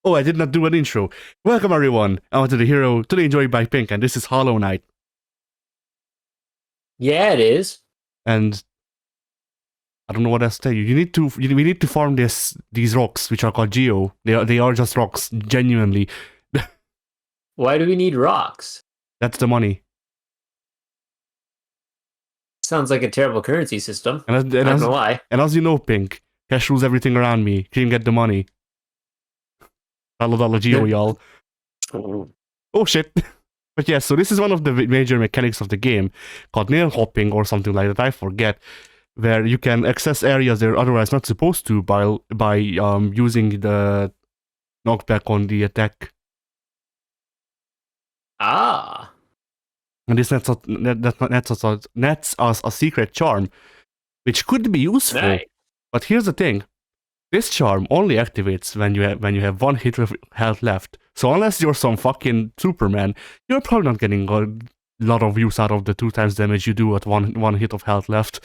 Oh, I did not do an intro. Welcome everyone. I'm to the hero today enjoyed by Pink, and this is Hollow Knight. Yeah, it is. And I don't know what else to tell you. We need to farm these rocks, which are called Geo. They are just rocks, genuinely. Why do we need rocks? That's the money. Sounds like a terrible currency system. And as, and Not as, gonna lie. and as you know, Pink, cash rules everything around me. Can't get the money. $1 Geo, y'all. Oh shit. But yes, so this is one of the major mechanics of the game called nail hopping or something like that. I forget. Where you can access areas they're otherwise not supposed to by using the knockback on the attack. Ah. And this nets us a secret charm, which could be useful. Nice. But here's the thing: this charm only activates when you have one hit of health left. So unless you're some fucking Superman, you're probably not getting a lot of use out of the 2 times damage you do at one hit of health left.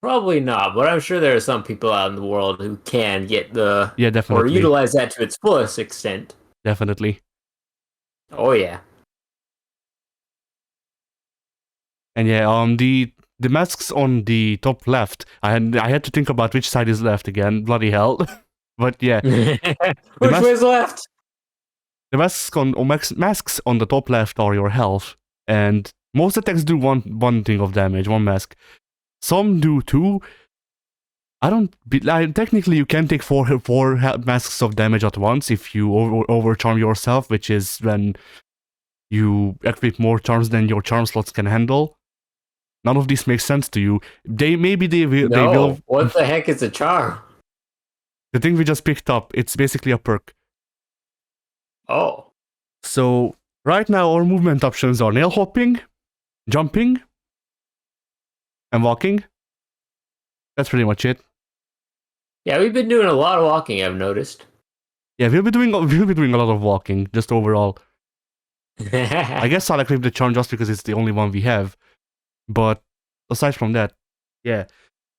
Probably not, but I'm sure there are some people out in the world who can get definitely, or utilize that to its fullest extent. Definitely. Oh yeah. And yeah, the masks on the top left, I had to think about which side is left again. Bloody hell! But yeah, which way's left? The masks on the top left are your health, and most attacks do one thing of damage, one mask. Some do two. Technically, you can take four masks of damage at once if you overcharm yourself, which is when you activate more charms than your charm slots can handle. None of this makes sense to you. They will. What the heck is a charm? The thing we just picked up, it's basically a perk. Oh. So right now our movement options are nail hopping, jumping, and walking. That's pretty much it. Yeah, we've been doing a lot of walking, I've noticed. Yeah, we'll be doing a lot of walking, just overall. I guess I'll equip the charm just because it's the only one we have. But aside from that, yeah.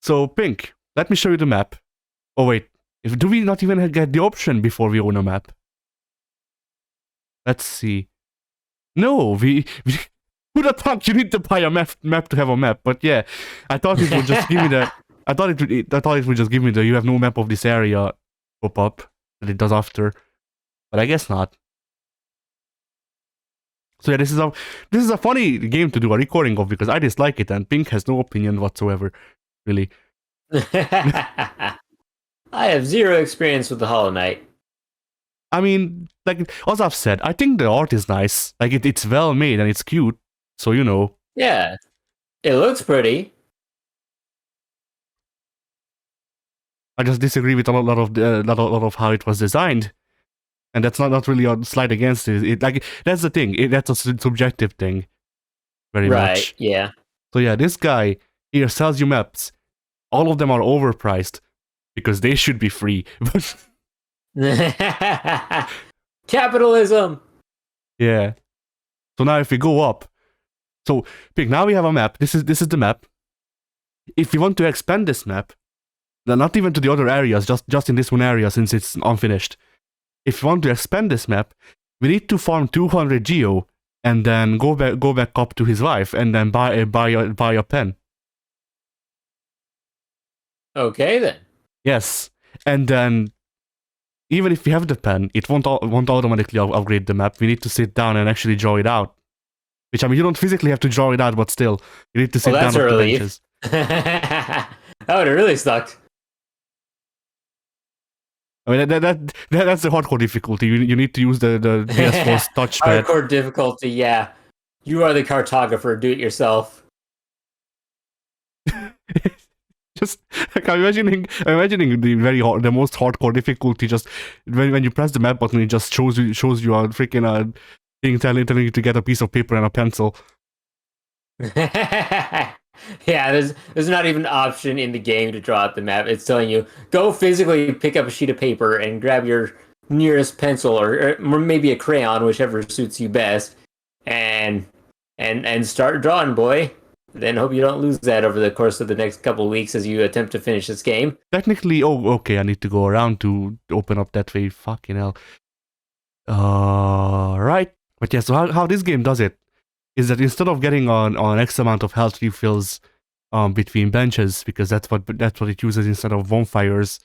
So Pink, let me show you the map. Oh wait, do we not even get the option before we own a map? Let's see. No, we who the fuck? You need to buy a map to have a map. But yeah, I thought it would just give me the. I thought it would just give me the "you have no map of this area" pop up that it does after, but I guess not. So yeah, this is a funny game to do a recording of because I dislike it and Pink has no opinion whatsoever, really. I have zero experience with the Hollow Knight. I mean, like as I've said, I think the art is nice. Like it's well made and it's cute. So you know. Yeah, it looks pretty. I just disagree with a lot of how it was designed, and that's not really a slight against it. That's the thing. That's a subjective thing, very much. Right. Yeah. So yeah, this guy here sells you maps. All of them are overpriced because they should be free. Capitalism. Yeah. So now if we go up, so Pink, now we have a map. This is the map. If you want to expand this map, not even to the other areas, just in this one area since it's unfinished. If you want to expand this map, we need to farm 200 Geo and then go back up to his wife and then buy a pen. Okay then. Yes, and then even if we have the pen, it won't automatically upgrade the map. We need to sit down and actually draw it out. Which, I mean, you don't physically have to draw it out, but still, you need to sit down at the benches. That would have really sucked. I mean, that's the hardcore difficulty. You need to use the PS4's touchpad. Hardcore difficulty, yeah. You are the cartographer. Do it yourself. Just like I'm imagining the most hardcore difficulty. Just when you press the map button, it just shows you a freaking thing telling you to get a piece of paper and a pencil. Yeah, there's not even an option in the game to draw out the map. It's telling you go physically pick up a sheet of paper and grab your nearest pencil or maybe a crayon, whichever suits you best, and start drawing, boy. Then hope you don't lose that over the course of the next couple of weeks as you attempt to finish this game. Technically, okay, I need to go around to open up that way. Fucking hell. Right. But yeah, so how this game does it is that instead of getting on X amount of health refills between benches, because that's what it uses instead of bonfires.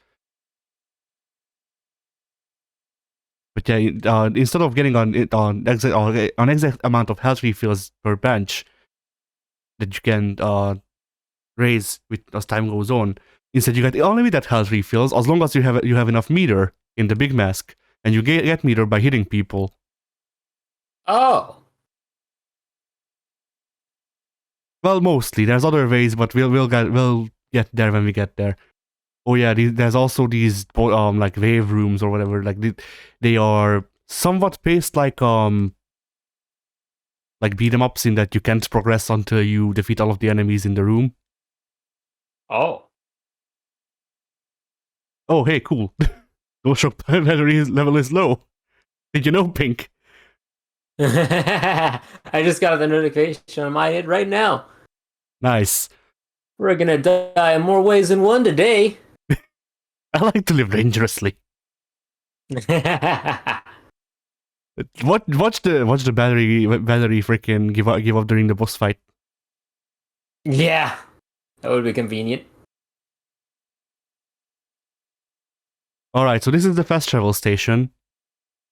But yeah, instead of getting on exact amount of health refills per bench that you can raise with as time goes on, instead you get unlimited health refills as long as you have enough meter in the big mask, and you get meter by hitting people. Oh. Well, mostly. There's other ways, but we'll get there when we get there. Oh yeah, there's also these like wave rooms or whatever. Like they are somewhat paced like beat 'em ups in that you can't progress until you defeat all of the enemies in the room. Oh. Oh hey, cool. Go shop battery level is low. Did you know, Pink? I just got the notification on my head right now. Nice. We're gonna die in more ways than one today. I like to live dangerously. Watch the battery freaking give up during the boss fight. Yeah, that would be convenient. All right, so this is the fast travel station.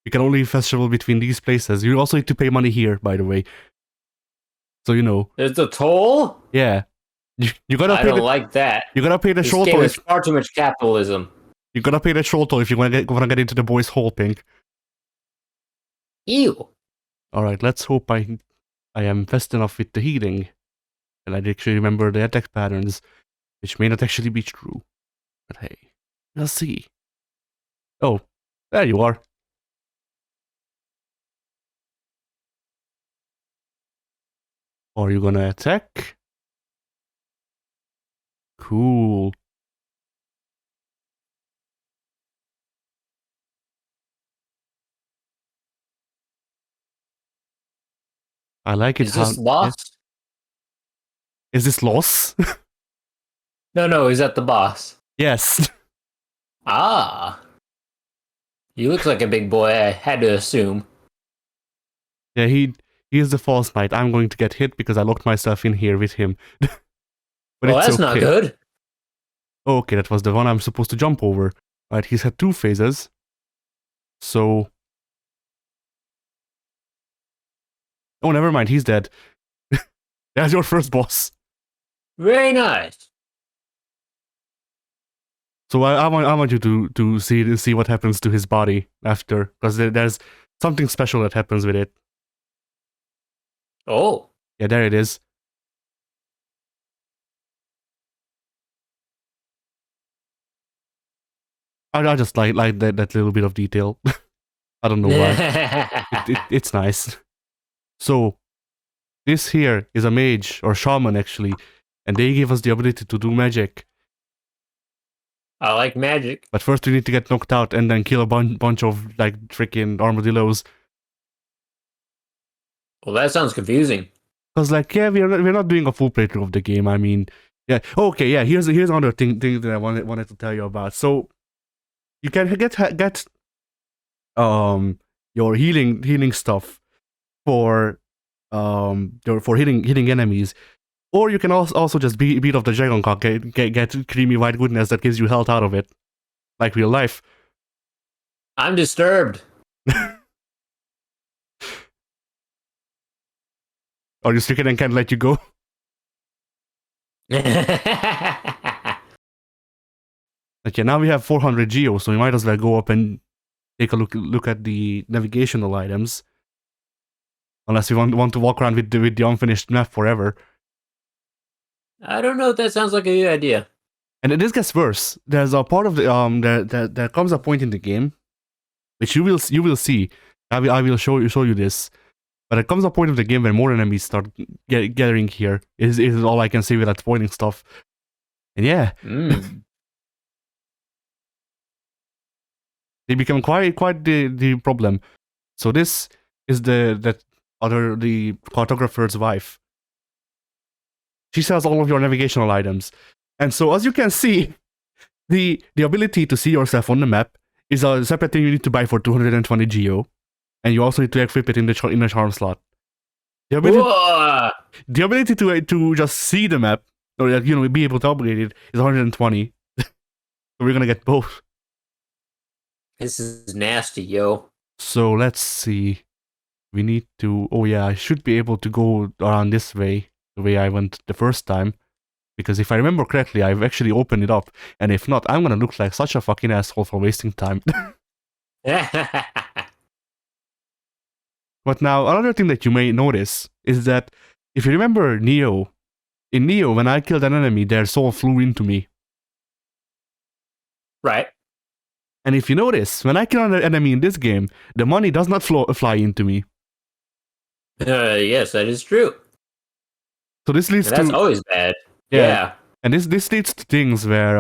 You can only fast travel between these places. You also need to pay money here, by the way. So you know. There's a toll? Yeah. You gotta I don't like that. You gotta pay the This troll game toll. is far too much capitalism. You gotta pay the troll toll if you wanna get into the boys' hole, Pink. Ew. Alright, let's hope I am fast enough with the healing. And I actually remember the attack patterns, which may not actually be true. But hey, we'll see. Oh, there you are. Are you gonna attack? Cool. I like it. Is this lost? Is this loss? No, is that the boss? Yes. Ah. He looks like a big boy, I had to assume. Yeah, he is the false knight. I'm going to get hit because I locked myself in here with him. But well, that's not good. Oh, okay, that was the one I'm supposed to jump over. Alright, he's had 2 phases. So... Oh, never mind, he's dead. That's your first boss. Very nice. So I want you to see what happens to his body after, because there's something special that happens with it. Oh. Yeah, there it is. I just like that little bit of detail. I don't know why. It's nice. So, this here is a mage, or shaman actually, and they give us the ability to do magic. I like magic. But first we need to get knocked out and then kill a bunch of, like, freaking armadillos. Well, that sounds confusing. Because, like, yeah, we're not doing a full playthrough of the game, I mean... Yeah, okay, yeah, here's another thing that I wanted to tell you about. So, you can get your healing stuff for hitting enemies, or you can also just beat off the dragon cock, get creamy white goodness that gives you health out of it, like real life. I'm disturbed. Or you stick it and can't let you go. Okay, now we have 400 geo, so we might as well go up and take a look at the navigational items. Unless we want to walk around with the unfinished map forever. I don't know if that sounds like a good idea. And this gets worse. There's a part of the there comes a point in the game, which you will see. I will show you this. But there comes a point of the game where more enemies start gathering here. Is all I can say without spoiling stuff. And yeah. They become quite the problem. So this is the cartographer's wife. She sells all of your navigational items. And so, as you can see, the ability to see yourself on the map is a separate thing you need to buy for 220 geo. And you also need to equip it in the charm slot. The ability to just see the map, or be able to upgrade it, is 120. So we're gonna get both. This is nasty, yo. So let's see. We need to... Oh yeah, I should be able to go around this way, the way I went the first time. Because if I remember correctly, I've actually opened it up. And if not, I'm gonna look like such a fucking asshole for wasting time. But now, another thing that you may notice is that if you remember Neo, in Neo, when I killed an enemy, their soul flew into me. Right. And if you notice, when I kill an enemy in this game, the money does not fly into me. Yes, that is true. So this leads that's always bad. Yeah. And this leads to things where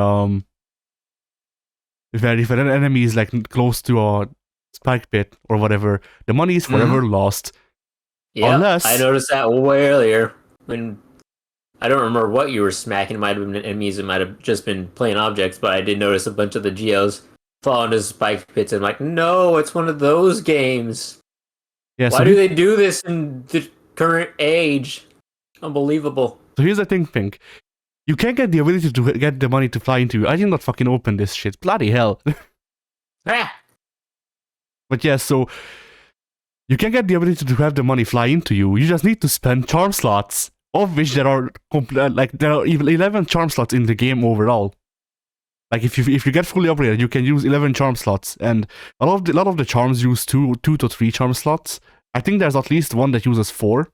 if an enemy is like close to a spike pit or whatever, the money is forever lost. Yeah, I noticed that way earlier. When I don't remember what you were smacking. It might have been enemies. It might have just been plain objects. But I did notice a bunch of the geos fall into spike pits. And I'm like, no, it's one of those games. Yeah. Why do they do this in the current age? Unbelievable. So here's the thing, Pink. You can't get the ability to get the money to fly into you. I did not fucking open this shit. Bloody hell. But yeah, so you can get the ability to have the money fly into you. You just need to spend charm slots, of which there are there are even 11 charm slots in the game overall. Like if you get fully upgraded, you can use 11 charm slots, and a lot of the charms use two to 3 charm slots. I think there's at least one that uses 4.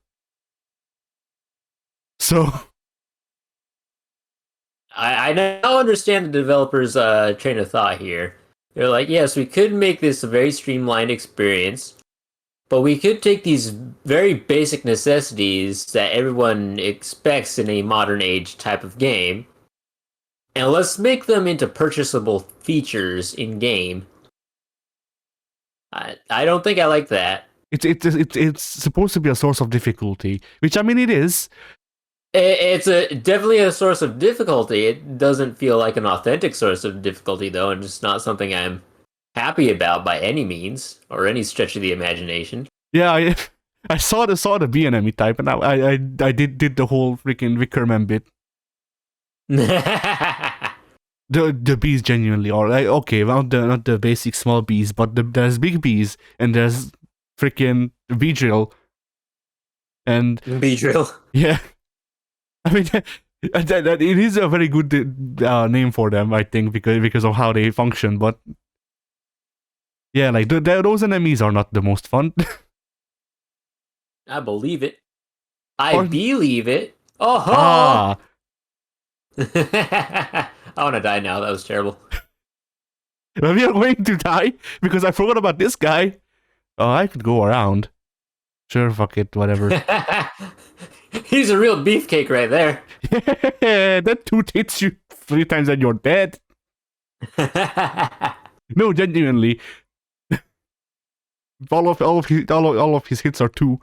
So I now understand the developers' train of thought here. They're like, yes, we could make this a very streamlined experience, but we could take these very basic necessities that everyone expects in a modern age type of game, and let's make them into purchasable features in game. I don't think I like that. It's supposed to be a source of difficulty, which I mean it is. It's definitely a source of difficulty. It doesn't feel like an authentic source of difficulty, though, and it's not something I'm happy about by any means or any stretch of the imagination. Yeah, I saw the B enemy type, and I did the whole freaking Wickerman bit. The bees genuinely are like, okay, not the basic small bees, but there's big bees and there's freaking Beedrill and Beedrill. Yeah. I mean, it is a very good name for them, I think, because of how they function. But yeah, like those enemies are not the most fun. I believe it. I believe it. Oh! Ah. I want to die now. That was terrible. Well, we are going to die because I forgot about this guy. Oh, I could go around. Sure, fuck it, whatever. He's a real beefcake right there. Yeah, that toot hits you 3 times and you're dead. No, genuinely. All of his hits are 2.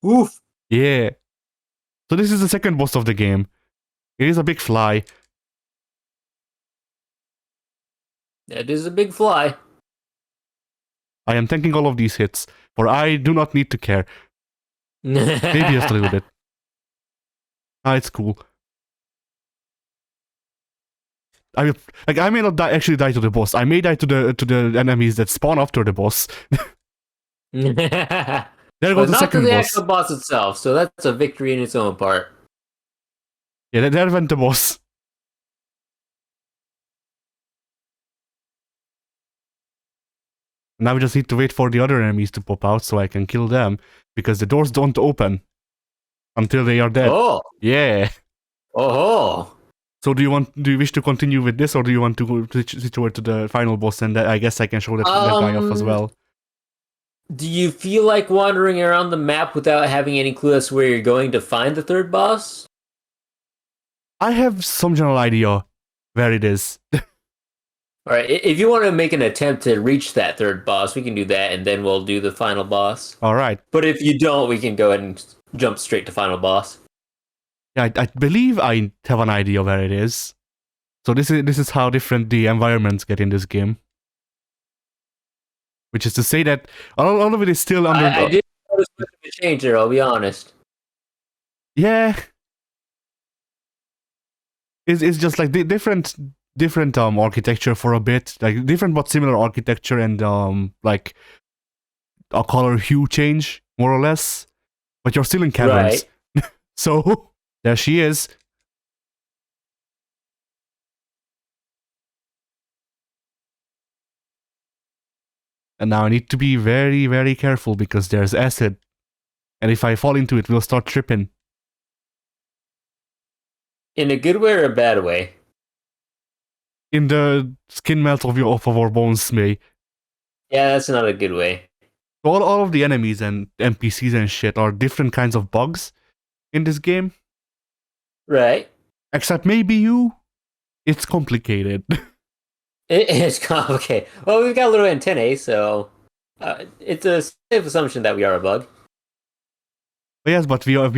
Oof. Yeah. So this is the second boss of the game. It is a big fly. It is a big fly. I am tanking all of these hits, for I do not need to care. Maybe just a little bit. It's cool. I may not actually die to the boss. I may die to the enemies that spawn after the boss. There goes the second boss. Not to the actual boss itself, so that's a victory in its own part. Yeah, there went the boss. Now we just need to wait for the other enemies to pop out so I can kill them, because the doors don't open until they are dead. Oh. Yeah. Oh. So do you wish to continue with this, or do you want to go situate to the final boss, and I guess I can show that guy off as well? Do you feel like wandering around the map without having any clue as to where you're going to find the third boss? I have some general idea where it is. Alright, if you want to make an attempt to reach that third boss, we can do that, and then we'll do the final boss. Alright. But if you don't, we can go ahead and jump straight to final boss. Yeah, I believe I have an idea where it is. So this is how different the environments get in this game. Which is to say that all of it is still under. I did notice a bit of a change there. I'll be honest. Yeah, it's just like the different architecture for a bit, like different but similar architecture, and like a color hue change more or less. But you're still in caverns, Right. so there she is. And now I need to be very, very careful because there's acid. And if I fall into it, we'll start tripping. In a good way or a bad way? In the skin melt of our bones, May. Yeah, that's not a good way. All of the enemies and NPCs and shit are different kinds of bugs in this game. Right. Except maybe you. It's complicated. It's complicated. Well, we've got little antennae, so it's a safe assumption that we are a bug. But yes, but we are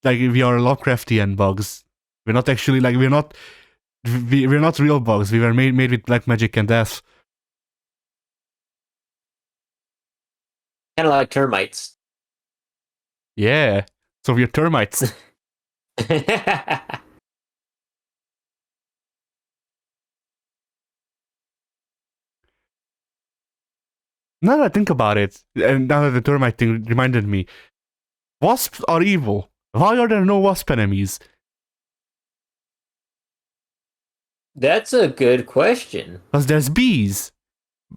Lovecraftian bugs. We're not actually like we're not real bugs. We were made with black magic and death. Kind of like termites. Yeah. So we're termites. Now that I think about it, and now that the termite thing reminded me, wasps are evil. Why are there no wasp enemies? That's a good question. Because there's bees.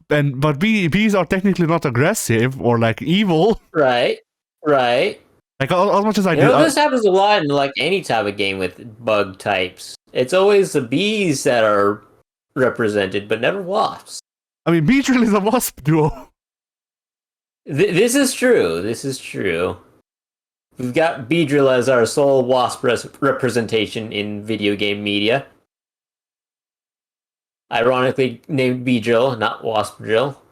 But bees are technically not aggressive or like evil. Right. Right. Like as much as I You do. know, this happens a lot in like any type of game with bug types. It's always the bees that are represented, but never wasps. I mean, Beedrill is a wasp duo. This is true. This is true. We've got Beedrill as our sole wasp representation in video game media. Ironically named Beedrill, not Wasp Drill.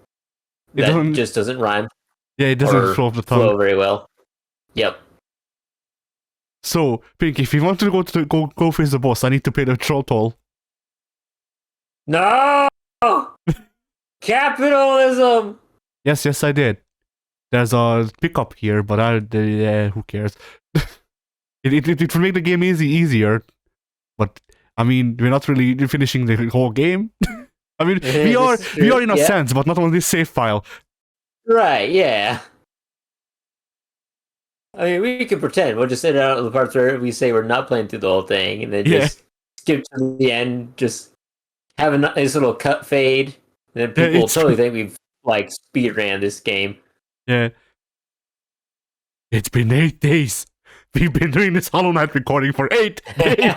That just doesn't rhyme. Yeah, it doesn't flow off the tongue. Flow very well. Yep. So, Pink, if you want to go face the boss, I need to pay the troll toll. No! Capitalism! Yes, I did. There's a pickup here, but who cares? it will make the game easier, but I mean, we're not really finishing the whole game. I mean, we are in a sense, but not on this save file. Right, yeah. I mean, we can pretend. We'll just sit out the parts where we say we're not playing through the whole thing, and then just skip to the end, just have a nice little cut fade, and then people will totally think we've, like, speed ran this game. Yeah. It's been 8 days. We've been doing this Hollow Knight recording for 8 days.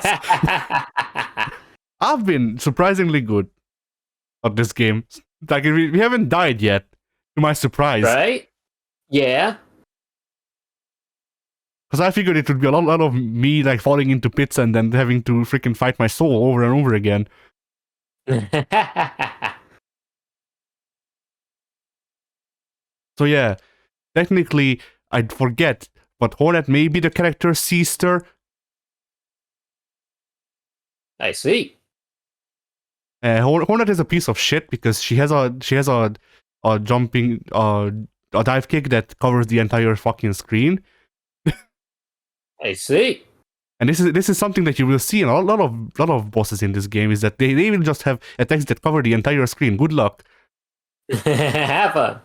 I've been surprisingly good at this game. Like, we haven't died yet, to my surprise. Right? Yeah. Because I figured it would be a lot of me, like, falling into pits and then having to freaking fight my soul over and over again. So yeah, technically, I'd forget, but Hornet may be the character Seaster. I see. Hornet is a piece of shit because she has a jumping a dive kick that covers the entire fucking screen. I see. And this is something that you will see in a lot of bosses in this game, is that they will just have attacks that cover the entire screen. Good luck. Have fun.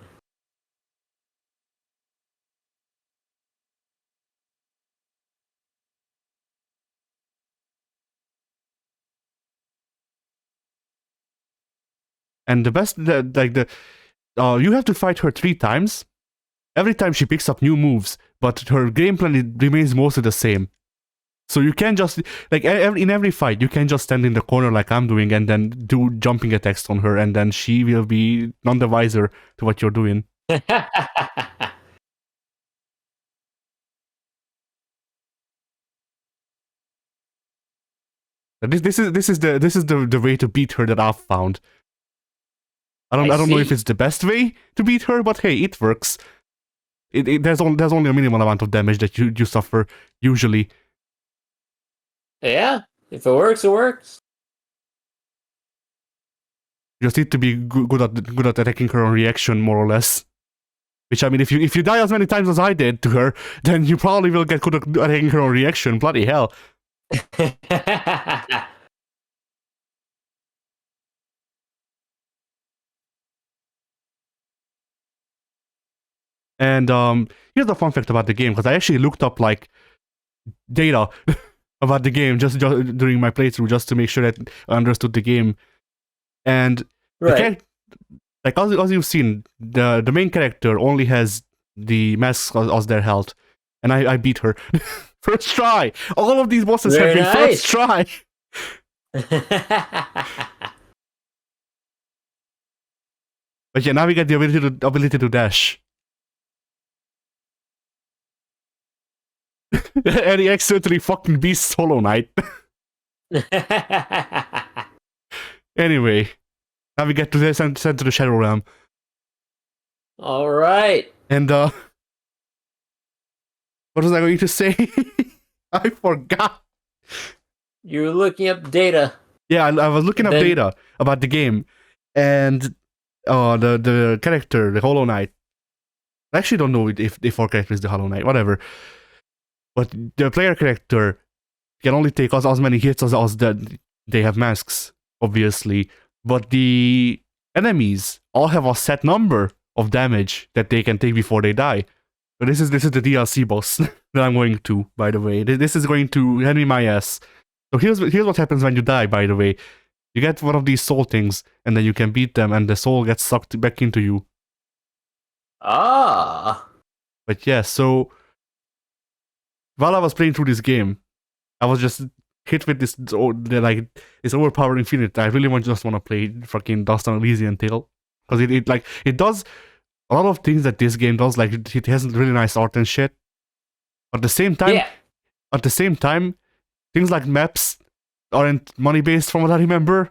And the best, you have to fight her 3 times. Every time she picks up new moves, but her game plan remains mostly the same. So you can just, like, in every fight, you can just stand in the corner like I'm doing and then do jumping attacks on her, and then she will be none the wiser to what you're doing. This is the way to beat her that I've found. I don't know if it's the best way to beat her, but hey, it works. There's only a minimal amount of damage that you suffer usually. Yeah, if it works, it works. You just need to be good at attacking her on reaction, more or less. Which, I mean, if you die as many times as I did to her, then you probably will get good at attacking her on reaction. Bloody hell. And here's the fun fact about the game, because I actually looked up like data about the game just during my playthrough, just to make sure that I understood the game. And right. like as you've seen, the main character only has the masks as their health, and I beat her first try. All of these bosses Very have been nice. first try. But yeah, now we get the ability to dash. And he accidentally fucking beats Hollow Knight. Anyway, now we get to the center of the Shadow Realm. All right. And what was I going to say? I forgot. You're looking up data. Yeah, I was looking up data about the game, and the character, the Hollow Knight. I actually don't know if our character is the Hollow Knight, whatever. But the player character can only take as many hits as they have masks, obviously. But the enemies all have a set number of damage that they can take before they die. So this is the DLC boss that I'm going to, by the way. This is going to hand me my ass. So here's what happens when you die, by the way. You get one of these soul things, and then you can beat them, and the soul gets sucked back into you. Ah. But yeah, so while I was playing through this game, I was just hit with this overpowering feeling that I really just want to play fucking Dust on Elysian Tale, because it does a lot of things that this game does. Like it has really nice art and shit. At the same time, things like maps aren't money based from what I remember,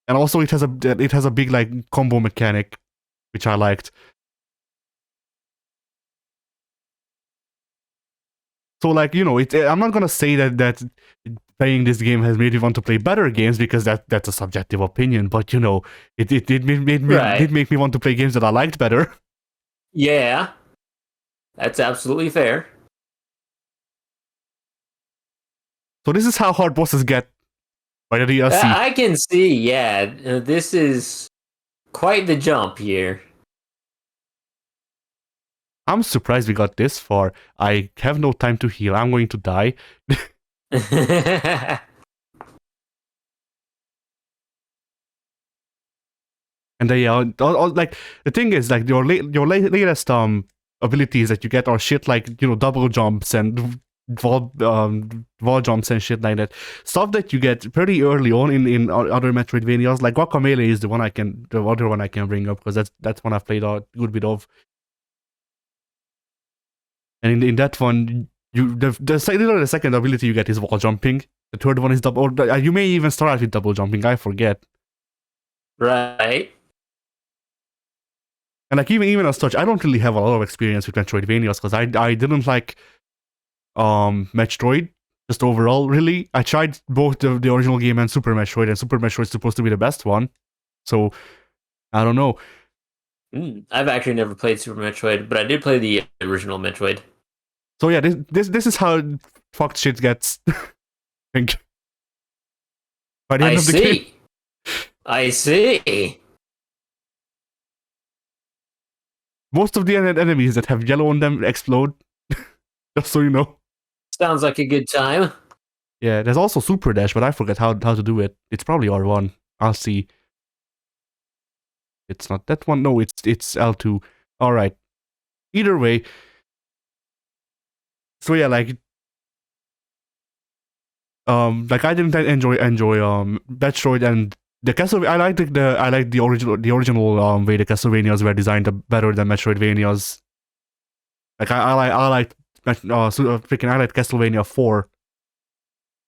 and also it has a big like combo mechanic, which I liked. So like, you know, I'm not gonna say that playing this game has made me want to play better games, because that's a subjective opinion. But you know, it did make me want to play games that I liked better. Yeah, that's absolutely fair. So this is how hard bosses get by the DLC. I can see. Yeah, this is quite the jump here. I'm surprised we got this far. I have no time to heal. I'm going to die. And like the thing is, like your latest abilities that you get are shit like, you know, double jumps and wall jumps and shit like that. Stuff that you get pretty early on in other Metroidvanias. Like Guacamelee is the other one I can bring up, because that's one I've played a good bit of. And in that one, the second ability you get is wall jumping. The third one is double. Or you may even start out with double jumping. I forget. Right. And like even as such, I don't really have a lot of experience with Metroidvanias, because I didn't like Metroid just overall. Really, I tried both the original game and Super Metroid, and Super Metroid is supposed to be the best one. So I don't know. I've actually never played Super Metroid, but I did play the original Metroid. So yeah, this is how fucked shit gets. I think. By the end of the game. I see. Most of the enemies that have yellow on them explode. Just so you know. Sounds like a good time. Yeah, there's also Super Dash, but I forget how to do it. It's probably R1. I'll see. It's not that one. No, it's L2. All right. Either way. So yeah, like I didn't enjoy Metroid and the Castlevania. I like the original way the Castlevanias were designed better than Metroidvanias. Like I like Castlevania 4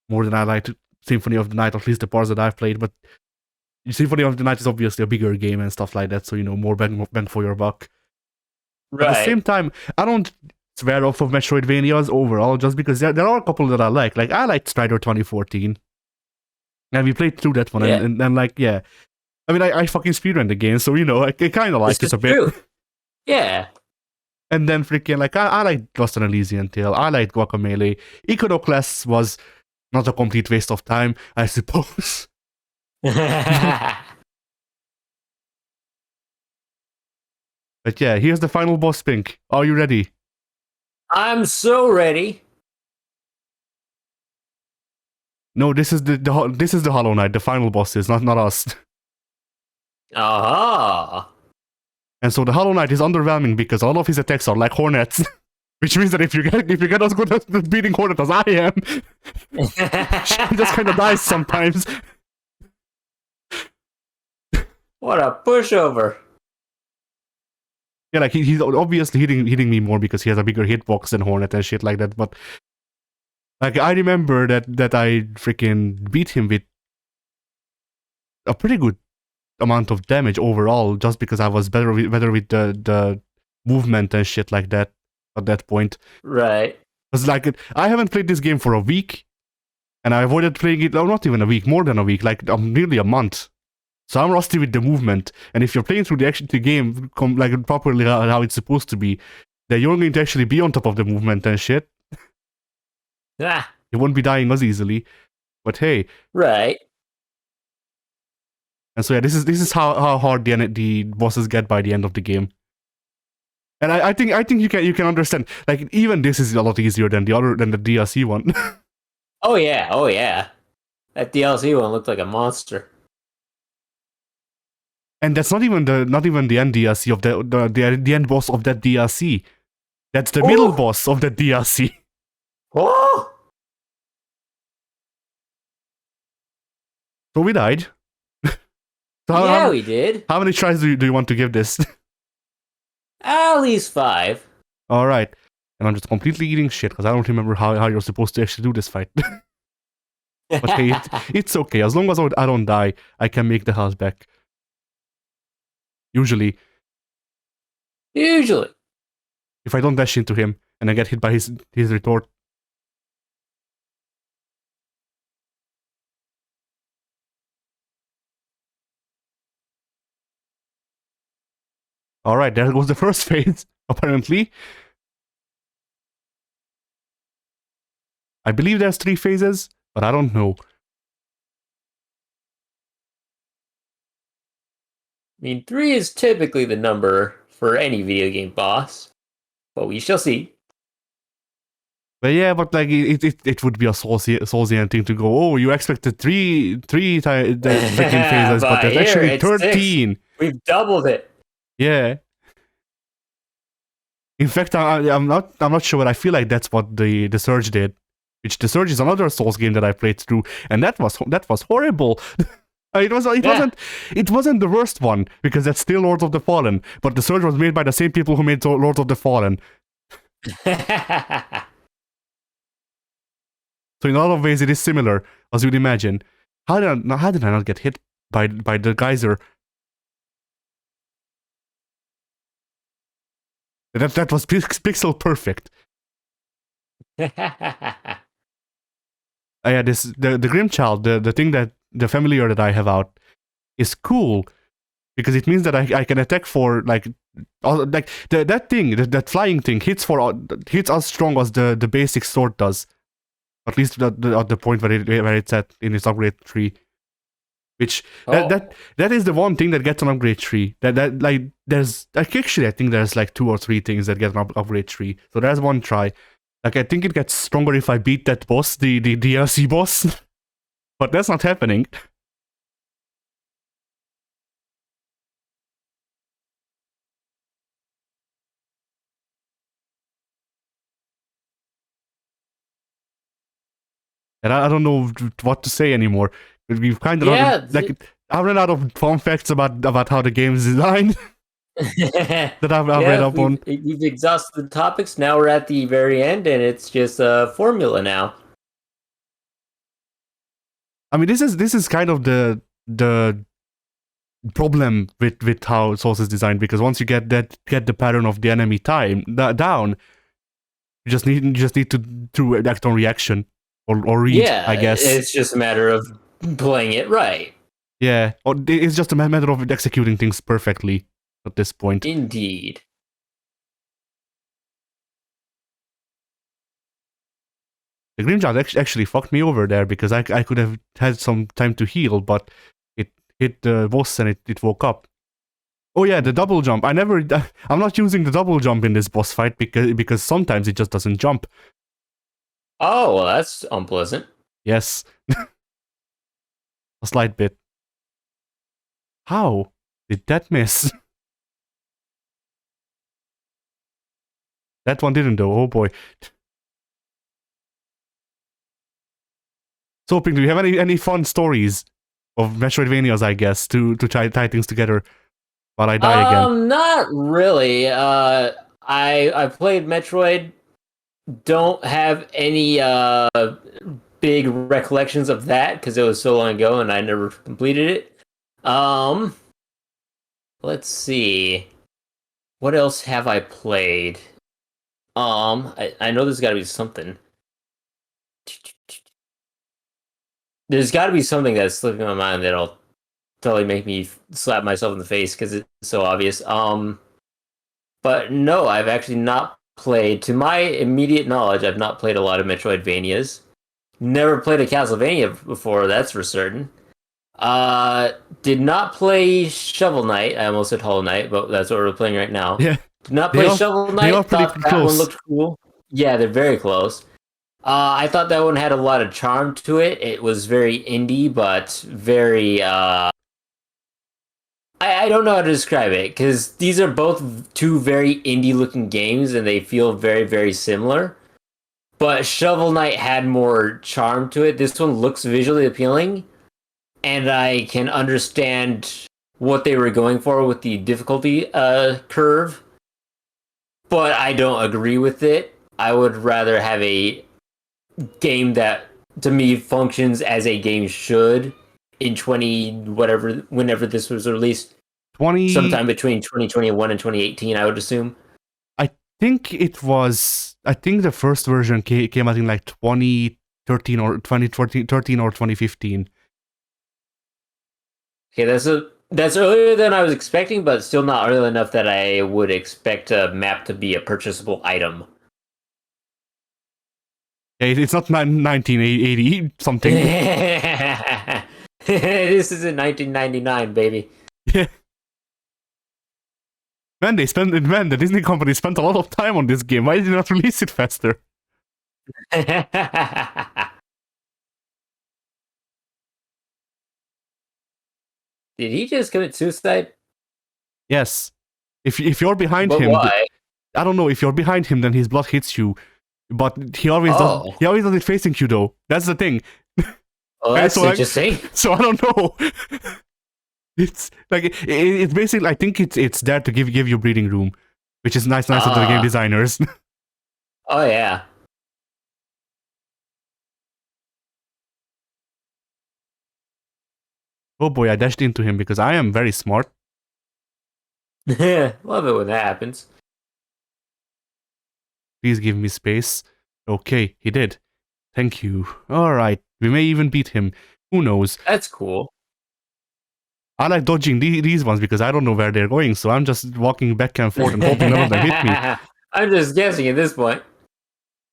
more than I liked Symphony of the Night, at least the parts that I've played. But Symphony of the Night is obviously a bigger game and stuff like that, so you know, more bang for your buck. Right. At the same time, I don't swear off of Metroidvanias overall, just because there are a couple that I like. Like, I liked Strider 2014. And we played through that one, Yeah. and like, yeah. I mean, I fucking speedrun the game, so, you know, I kind of like This it is a bit. true. Yeah. And then freaking, like, I liked Lost and Elysian Tale. I liked Guacamelee. Iconoclast was not a complete waste of time, I suppose. But yeah, here's the final boss, Pink. Are you ready? I'm so ready. No, this is this is the Hollow Knight. The final boss is not us. Aha. And so the Hollow Knight is underwhelming because all of his attacks are like hornets, which means that if you get as good at beating hornet as I am, she just kind of dies sometimes. What a pushover. Yeah, like he's obviously hitting me more because he has a bigger hitbox than Hornet and shit like that. But like I remember that I freaking beat him with a pretty good amount of damage overall, just because I was better with the movement and shit like that at that point. Right. Because like I haven't played this game for a week, and I avoided playing it. Not even a week, more than a week, like nearly a month. So I'm rusty with the movement, and if you're playing through the game like properly how it's supposed to be, then you're going to actually be on top of the movement and shit. Ah. You won't be dying as easily. But hey. Right. And so yeah, this is how hard the bosses get by the end of the game. And I think you can understand. Like even this is a lot easier than the DLC one. Oh yeah. That DLC one looked like a monster. And that's not even the end DLC of the end boss of that DLC. That's the middle boss of that DLC. Oh! So we died. So we did. How many tries do you want to give this? At least 5. All right. And I'm just completely eating shit because I don't remember how you're supposed to actually do this fight. But hey, it's okay. As long as I don't die, I can make the house back. Usually. If I don't dash into him and I get hit by his retort. Alright, there goes the first phase, apparently. I believe there's 3 phases, but I don't know. I mean, 3 is typically the number for any video game boss, but we shall see. But yeah, but like it would be a Soulsian thing to go, oh, you expected three freaking phases, but there's actually 13. 6. We've doubled it. Yeah. In fact, I'm not sure, but I feel like that's what the Surge did. Which the Surge is another Souls game that I played through, and that was horrible. It wasn't the worst one, because that's still Lords of the Fallen, but the Surge was made by the same people who made Lords of the Fallen. So in a lot of ways it is similar, as you'd imagine. How did I not get hit by the geyser? That was pixel perfect. Yeah, the Grimchild, the thing that the familiar that I have out is cool because it means that I can attack for like that flying thing hits as strong as the basic sword does. At least at the point where it's at in its upgrade tree. Which that is the one thing that gets an upgrade tree. That like there's like actually I think there's like 2 or 3 things that get an upgrade tree. So there's one try. Like I think it gets stronger if I beat that boss, the DLC boss. But that's not happening. And I don't know what to say anymore. We've kind of I ran out of fun facts about how the game is designed that I've read up on. We've exhausted the topics. Now we're at the very end, and it's just a formula now. I mean, this is kind of the problem with how Souls is designed, because once you get the pattern of the enemy time down, You just need to act on reaction or read, Yeah, I guess. it's just a matter of playing it right. Yeah, or it's just a matter of executing things perfectly at this point. Indeed. The Grimjaw actually fucked me over there because I could have had some time to heal, but it hit the boss and it woke up. Oh yeah, the double jump. I'm not using the double jump in this boss fight because sometimes it just doesn't jump. Oh, well, that's unpleasant. Yes. A slight bit. How did that miss? That one didn't though, oh boy. So, do you have any fun stories of Metroidvanias, I guess, to try tie things together while I die again? Not really. I played Metroid. Don't have any big recollections of that because it was so long ago and I never completed it. Let's see. What else have I played? I know there's got to be something. There's got to be something that's slipping my mind that'll totally make me slap myself in the face because it's so obvious. But no, I've actually not played. To my immediate knowledge, I've not played a lot of Metroidvanias. Never played a Castlevania before, that's for certain. Did not play Shovel Knight. I almost said Hollow Knight, but that's what we're playing right now. Yeah. Did not play Shovel Knight. They are pretty Thought close. that one looked cool. Yeah, they're very close. I thought that one had a lot of charm to it. It was very indie, but very I don't know how to describe it because these are both two very indie looking games and they feel very, very similar. But Shovel Knight had more charm to it. This one looks visually appealing, and I can understand what they were going for with the difficulty curve, but I don't agree with it. I would rather have a game that, to me, functions as a game should in 20 whatever, whenever this was released. 20 sometime between 2021 and 2018, I would assume. I think the first version came out in like 2013 or 2013 or 2015. Okay, that's earlier than I was expecting, but still not early enough that I would expect a map to be a purchasable item. It's not 1980 something. This is in 1999, baby. Yeah. Man, the Disney company spent a lot of time on this game. Why did they not release it faster? Did he just commit suicide? Yes. If you're behind But him, why? I don't know. If you're behind him, then his blood hits you. But he always does. He always does it facing you, though. That's the thing. Oh, that's interesting. So I don't know. It's like it's basically. I think it's there to give you breathing room, which is nice of the game designers. Oh yeah. Oh boy, I dashed into him because I am very smart. Love it when that happens. Please give me space. Okay, he did. Thank you. Alright, we may even beat him. Who knows? That's cool. I like dodging these ones because I don't know where they're going, so I'm just walking back and forth and hoping none of them hit me. I'm just guessing at this point.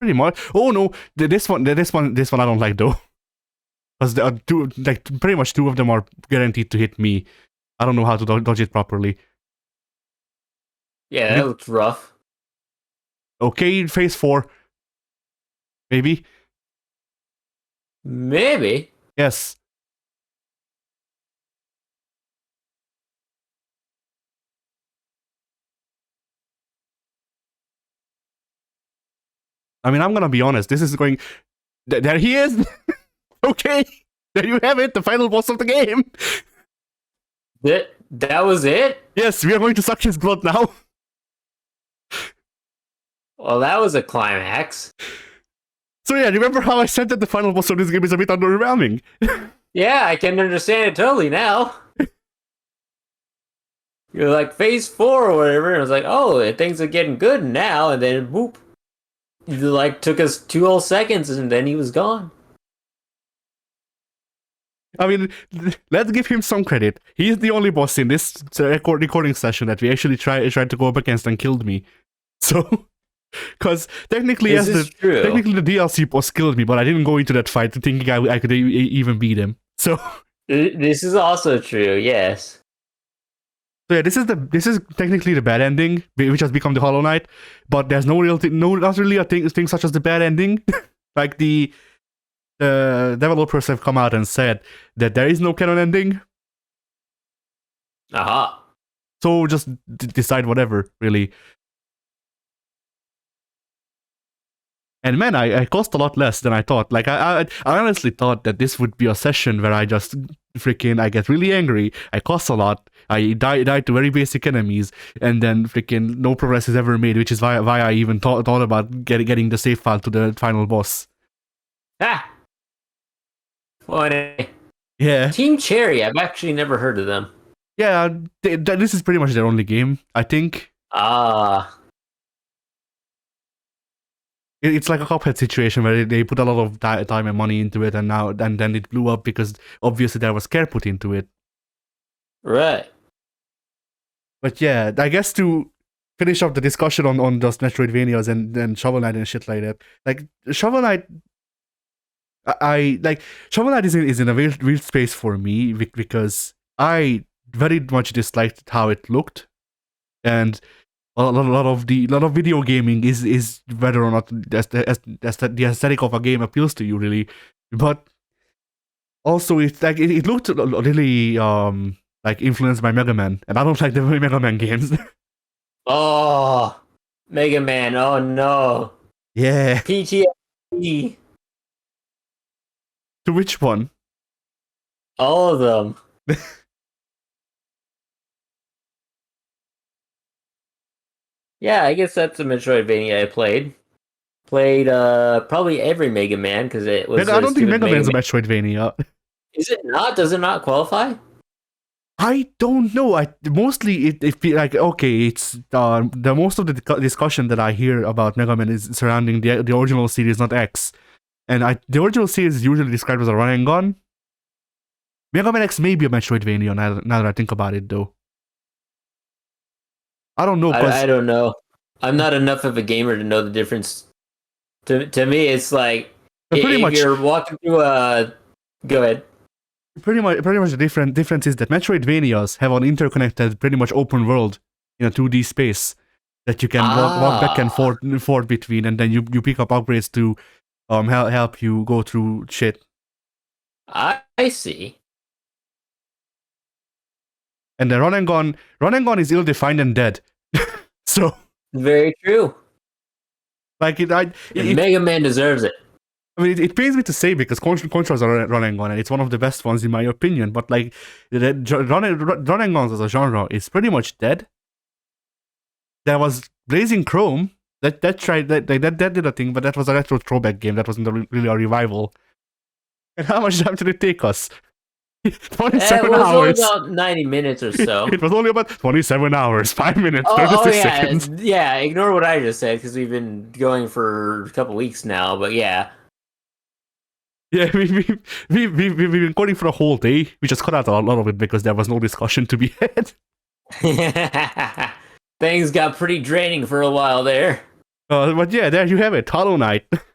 Pretty much. Oh no, this one I don't like though. Because there are pretty much two of them are guaranteed to hit me. I don't know how to dodge it properly. Yeah, that looks rough. Okay, phase 4. Maybe? Maybe. Yes. I mean, I'm gonna be honest, this is going... There he is! Okay! There you have it, the final boss of the game! That was it? Yes, we are going to suck his blood now. Well, that was a climax. So yeah, remember how I said that the final boss of this game is a bit underwhelming? Yeah, I can understand it totally now. You're like phase 4 or whatever, and I was like, oh, things are getting good now, and then whoop. like took us 2 whole seconds, and then he was gone. I mean, let's give him some credit. He's the only boss in this recording session that we actually tried to go up against and killed me. So, because technically, This is true. technically the DLC boss killed me, but I didn't go into that fight thinking I could even beat him. So, This is also true. Yes. so yeah, this is technically the bad ending, which has become the Hollow Knight. But there's not really a thing such as the bad ending. Like the developers have come out and said that there is no canon ending. Aha. So just decide whatever, really. And man, I cost a lot less than I thought. Like I honestly thought that this would be a session where I just I get really angry. I cost a lot. I die to very basic enemies, and then no progress is ever made, which is why I even thought about getting the save file to the final boss. Ah. Funny. Yeah, Team Cherry. I've actually never heard of them. yeah. This is pretty much their only game, I think. Ah. It's like a Cuphead situation where they put a lot of time and money into it, and then it blew up because obviously there was care put into it. Right. But yeah, I guess to finish up the discussion on just Metroidvanias and Shovel Knight and shit like that, like Shovel Knight, I like Shovel Knight is in a weird space for me because I very much disliked how it looked, and a lot of video gaming is whether or not the aesthetic of a game appeals to you, really. But also it's like it looked really like influenced by Mega Man, and I don't like the Mega Man games. Oh, Mega Man. Oh no. Yeah. PTSD. To which one? All of them. Yeah, I guess that's a Metroidvania I played. Played probably every Mega Man because it was. I don't think Mega Man's a Metroidvania. Is it not? Does it not qualify? I don't know. I mostly it feel like okay. It's the most of the discussion that I hear about Mega Man is surrounding the original series, not X. And the original series is usually described as a run and gun. Mega Man X may be a Metroidvania now that I think about it, though. I don't know. I don't know. I'm not enough of a gamer to know the difference. To me, it's like if you're walking through a. Go ahead. Pretty much the difference is that Metroidvanias have an interconnected, pretty much open world in a 2D space that you can walk back and forth between, and then you pick up upgrades to help you go through shit. I see. And the run and gun is ill-defined and dead. So very true. Like Mega Man deserves it. I mean, it pains me to say because Contra's a run and gun, and it's one of the best ones in my opinion. But like, run and guns as a genre is pretty much dead. There was Blazing Chrome that did a thing, but that was a retro throwback game. That wasn't really a revival. And how much time did it take us? 27 hours. It was hours. only about 90 minutes or so. It was only about 27 hours, 5 minutes, 36 seconds. Yeah, ignore what I just said because we've been going for a couple weeks now. But yeah. Yeah, we've been recording for a whole day. We just cut out a lot of it because there was no discussion to be had. Things got pretty draining for a while there. But yeah, there you have it, Hollow Knight.